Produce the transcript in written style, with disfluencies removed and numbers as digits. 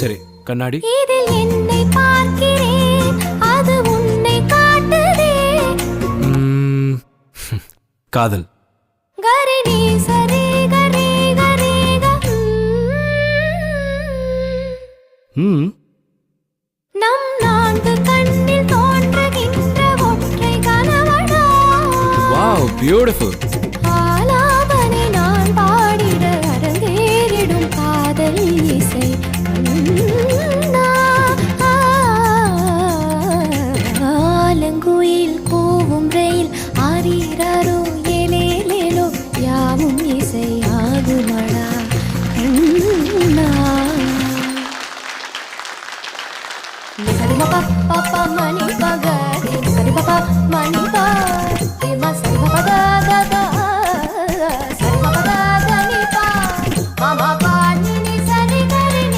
சரி கண்ணாடி. இதில் என்னை பார்க்கிறேன், அது உன்னை காட்டுதே. காதல். கரி நீ சரி கரி கரி நம் நான்கு கண்ணில் தோன்றுகின்ற ஒற்றை கனவடா. Wow, beautiful. ஆலாபனை நான் பாடிட அரங்கேறிடும் காதல் இசை. ஆலங்குயில் பூவும் ரயில் ஆரீரோ ஏலேலேலோ யாவும் இசை ஆகுமடா. Mani pagari, mani papa, mani